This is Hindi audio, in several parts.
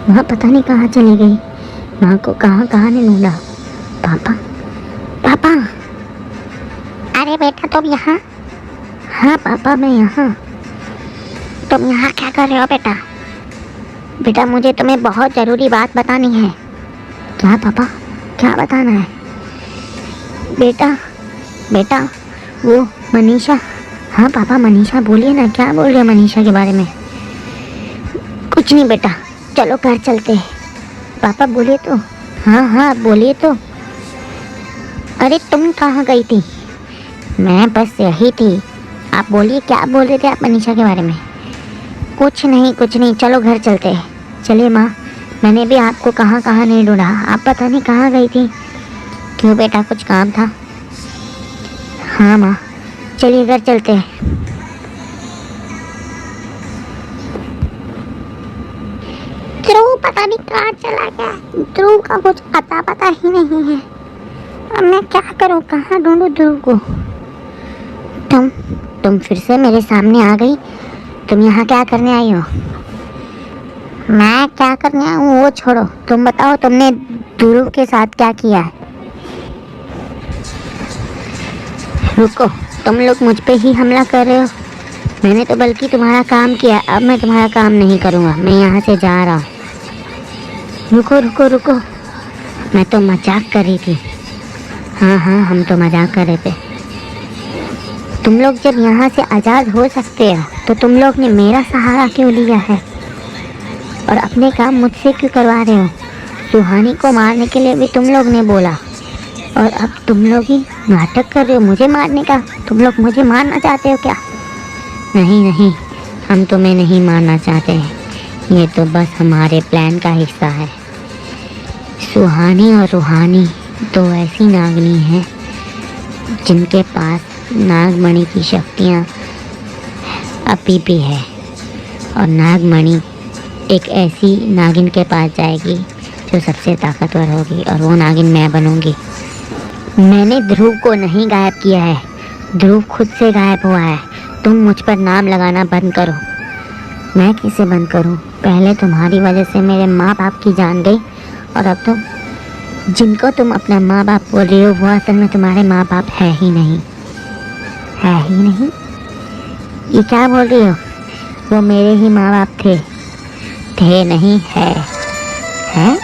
माँ पता नहीं कहाँ चली गई। माँ को कहाँ कहाँ ने ढूंढा। पापा, पापा। अरे बेटा तुम यहाँ? हाँ पापा मैं यहाँ। तुम यहाँ क्या कर रहे हो बेटा? बेटा मुझे तुम्हें बहुत ज़रूरी बात बतानी है। क्या पापा, क्या बताना है? बेटा, बेटा वो मनीषा। हाँ पापा मनीषा, बोलिए ना, क्या बोल रहे हो मनीषा के बारे में? कुछ नहीं बेटा, चलो घर चलते हैं। पापा बोलिए तो। हाँ हाँ बोलिए तो। अरे तुम कहाँ गई थी? मैं बस यही थी। आप बोलिए, क्या बोल रहे थे आप मनीषा के बारे में? कुछ नहीं कुछ नहीं, चलो घर चलते हैं। चलिए माँ, मैंने भी आपको कहाँ कहाँ नहीं ढूंढा, आप पता नहीं कहाँ गई थी। क्यों बेटा, कुछ काम था? हाँ माँ, चलिए घर चलते हैं। ध्रुव पता नहीं कहाँ चला गया। ध्रुव का कुछ अता पता ही नहीं है। अब मैं क्या करूँ, कहाँ ढूंढूं ध्रुव को? तुम फिर से मेरे सामने आ गई। तुम यहाँ क्या करने आई हो? मैं क्या करने आई हूँ वो छोड़ो, तुम बताओ तुमने ध्रुव के साथ क्या किया है? रुको, तुम लोग मुझ पे ही हमला कर रहे हो। मैंने तो बल्कि तुम्हारा काम किया, अब मैं तुम्हारा काम नहीं करूँगा। मैं यहाँ से जा रहा हूँ। रुको रुको रुको, मैं तो मजाक कर रही थी। हाँ हाँ, हम तो मजाक कर रहे थे। तुम लोग जब यहाँ से आज़ाद हो सकते हो तो तुम लोग ने मेरा सहारा क्यों लिया है और अपने काम मुझसे क्यों करवा रहे हो? सुहानी को मारने के लिए भी तुम लोग ने बोला और अब तुम लोग ही नाटक कर रहे हो मुझे मारने का। तुम लोग मुझे मारना चाहते हो क्या? नहीं नहीं, हम तुम्हें नहीं मारना चाहते हैं, ये तो बस हमारे प्लान का हिस्सा है। सुहानी और रूहानी दो ऐसी नागनी हैं जिनके पास नागमणि की शक्तियाँ अभी भी है और नागमणि एक ऐसी नागिन के पास जाएगी जो सबसे ताकतवर होगी और वो नागिन मैं बनूंगी। मैंने ध्रुव को नहीं गायब किया है, ध्रुव खुद से गायब हुआ है। तुम मुझ पर नाम लगाना बंद करो। मैं किसे बंद करूं? पहले तुम्हारी वजह से मेरे माँ बाप की जान गई और अब तो जिनको तुम अपना माँ बाप बोल रहे हो वो असल में तुम्हारे माँ बाप है ही नहीं। है ही नहीं? ये क्या बोल रही हो? वो मेरे ही माँ बाप थे। थे नहीं, है। है?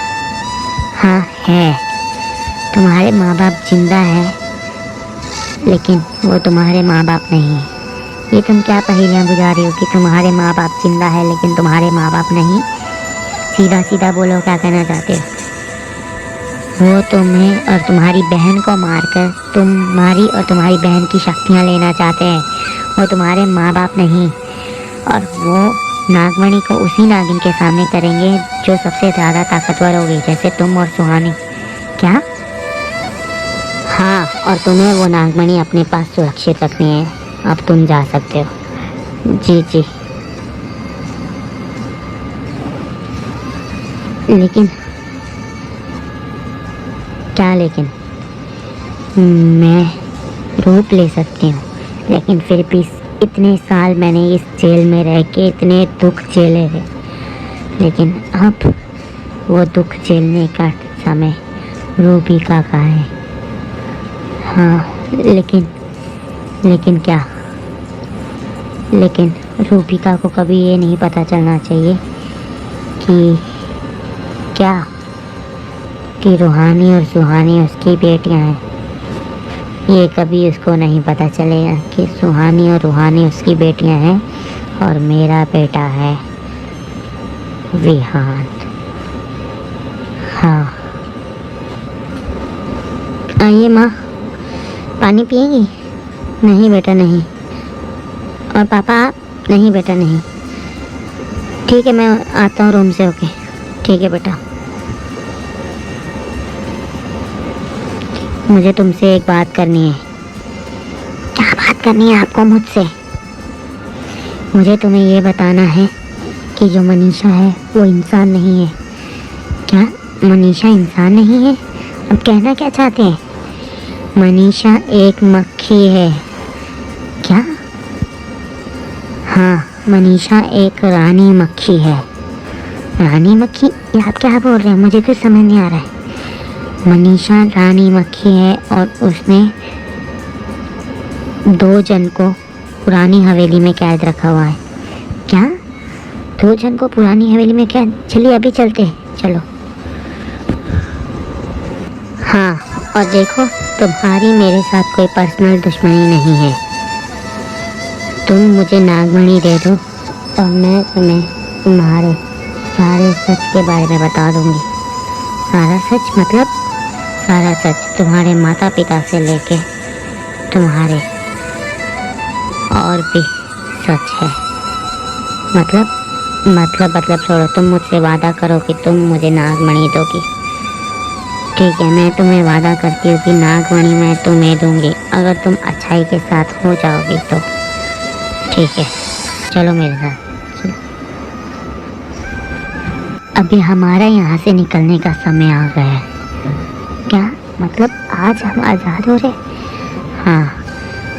हाँ है। तुम्हारे माँ बाप जिंदा है लेकिन वो तुम्हारे माँ बाप नहीं है। ये तुम क्या पहेलियाँ बुझा रही हो कि तुम्हारे माँ बाप जिंदा है लेकिन तुम्हारे माँ बाप नहीं? सीधा सीधा बोलो, क्या कहना चाहते हो? वो तुम्हें और तुम्हारी बहन को मारकर तुम्हारी और तुम्हारी बहन की शक्तियाँ लेना चाहते हैं। वो तुम्हारे माँ बाप नहीं, और वो नागमणि को उसी नागिन के सामने करेंगे जो सबसे ज़्यादा ताकतवर होगी, जैसे तुम और सुहानी। क्या? हाँ, और तुम्हें वो नागमणि अपने पास सुरक्षित रखनी है। अब तुम जा सकते हो। जी जी। लेकिन क्या लेकिन? मैं रूप ले सकती हूँ लेकिन फिर भी इतने साल मैंने इस जेल में रह के इतने दुख झेले हैं, लेकिन अब वो दुख झेलने का समय रूपिका का है। हाँ लेकिन क्या? लेकिन रूपिका को कभी ये नहीं पता चलना चाहिए कि क्या कि रूहानी और सुहानी उसकी बेटियां हैं। ये कभी उसको नहीं पता चलेगा कि सुहानी और रूहानी उसकी बेटियां हैं और मेरा बेटा है विहान। हाँ, आइए माँ, पानी पिएगी? नहीं बेटा नहीं। और पापा आप? नहीं बेटा नहीं। ठीक है, मैं आता हूँ रूम से होके। ठीक है बेटा। मुझे तुमसे एक बात करनी है। क्या बात करनी है आपको मुझसे? मुझे तुम्हें ये बताना है कि जो मनीषा है वो इंसान नहीं है। क्या मनीषा इंसान नहीं है? अब कहना क्या चाहते हैं? मनीषा एक मक्खी है। क्या? हाँ, मनीषा एक रानी मक्खी है। रानी मक्खी ये आप क्या बोल रहे हैं? मुझे कुछ समझ नहीं आ रहा है। मनीषा रानी मक्खी है और उसने 2 जन को पुरानी हवेली में कैद रखा हुआ है। क्या? 2 जन को पुरानी हवेली में कैद? चलिए अभी चलते हैं, चलो। हाँ, और देखो, तुम्हारी मेरे साथ कोई पर्सनल दुश्मनी नहीं है। तुम मुझे नागमणि दे दो और मैं तुम्हें तुम्हारे सारे सच के बारे में बता दूंगी। सारा सच मतलब सारा सच, तुम्हारे माता पिता से लेके तुम्हारे और भी सच है। मतलब छोड़ो, तुम मुझसे वादा करो कि तुम मुझे नागमणि दोगी। ठीक है, मैं तुम्हें वादा करती हूँ कि नागमणि मैं तुम्हें दूंगी अगर तुम अच्छाई के साथ हो जाओगी तो। ठीक है, चलो मेरे साथ। चलो। अभी हमारा यहाँ से निकलने का समय आ गया है। क्या मतलब आज हम आज़ाद हो रहे? हाँ,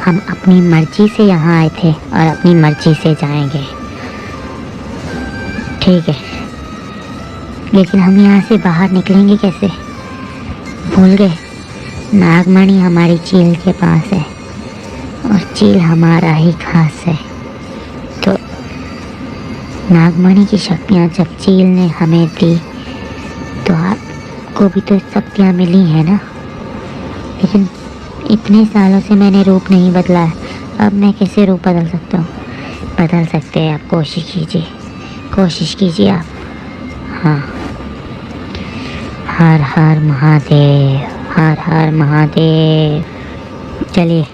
हम अपनी मर्जी से यहाँ आए थे और अपनी मर्जी से जाएंगे। ठीक है, लेकिन हम यहाँ से बाहर निकलेंगे कैसे? भूल गए? नागमणि हमारी चील के पास है और चील हमारा ही खास है। तो नागमणि की शक्तियाँ जब चील ने हमें दी तो आपको भी तो शक्तियाँ मिली है ना। लेकिन इतने सालों से मैंने रूप नहीं बदला है, अब मैं कैसे रूप बदल सकता हूँ? बदल सकते हैं आप, कोशिश कीजिए आप। हाँ, हर हर महादेव, हर हर महादेव। चलिए।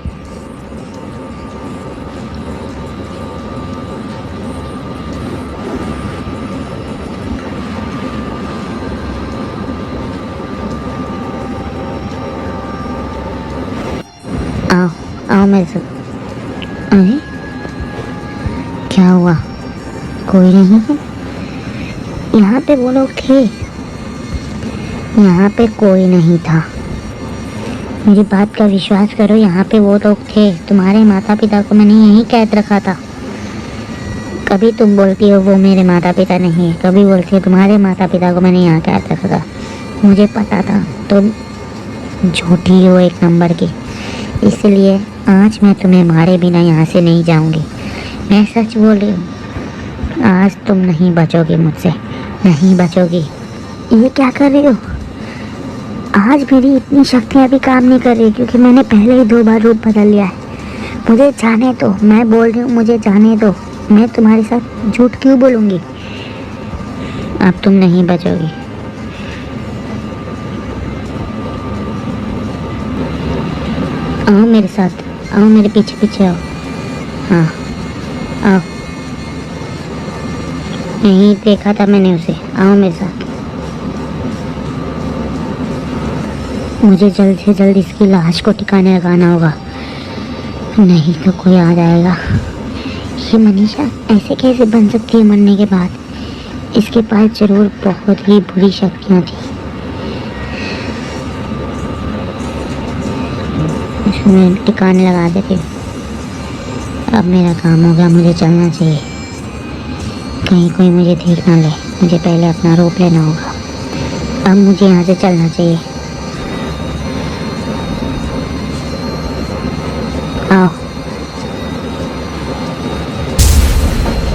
आओ आओ मेरे साथ। अरे क्या हुआ? कोई नहीं है यहाँ पे? वो लोग थे यहाँ पे? कोई नहीं था। मेरी बात का विश्वास करो, यहाँ पे वो लोग थे। तुम्हारे माता पिता को मैंने यहीं कैद रखा था। कभी तुम बोलती हो वो मेरे माता पिता नहीं है, कभी बोलती हो तुम्हारे माता पिता को मैंने यहाँ कैद रखा था। मुझे पता था तुम झूठी हो एक नंबर की, इसलिए आज मैं तुम्हें मारे बिना यहाँ से नहीं जाऊँगी। मैं सच बोल रही हूँ, आज तुम नहीं बचोगी मुझसे, नहीं बचोगी। ये क्या कर रही हो? आज मेरी इतनी शक्तियाँ भी काम नहीं कर रही क्योंकि मैंने पहले ही 2 बार रूप बदल लिया है। मुझे जाने दो, मैं बोल रही हूँ मुझे जाने दो। मैं तुम्हारे साथ झूठ क्यों बोलूँगी? अब तुम नहीं बचोगी। आओ मेरे साथ, आओ मेरे पीछे पीछे आओ। हाँ आओ, नहीं देखा था मैंने उसे। आओ मेरे साथ। मुझे जल्द से जल्द इसकी लाश को ठिकाने लगाना होगा, नहीं तो कोई आ जाएगा। ये मनीषा ऐसे कैसे बन सकती है मरने के बाद? इसके पास जरूर बहुत ही बुरी शक्तियाँ थी। मैं ठिकाने लगा देती हूँ। अब मेरा काम हो गया, मुझे चलना चाहिए। कहीं कोई मुझे देख ना ले, मुझे पहले अपना रूप लेना होगा। अब मुझे यहाँ से चलना चाहिए। आओ।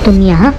तुम यहाँ?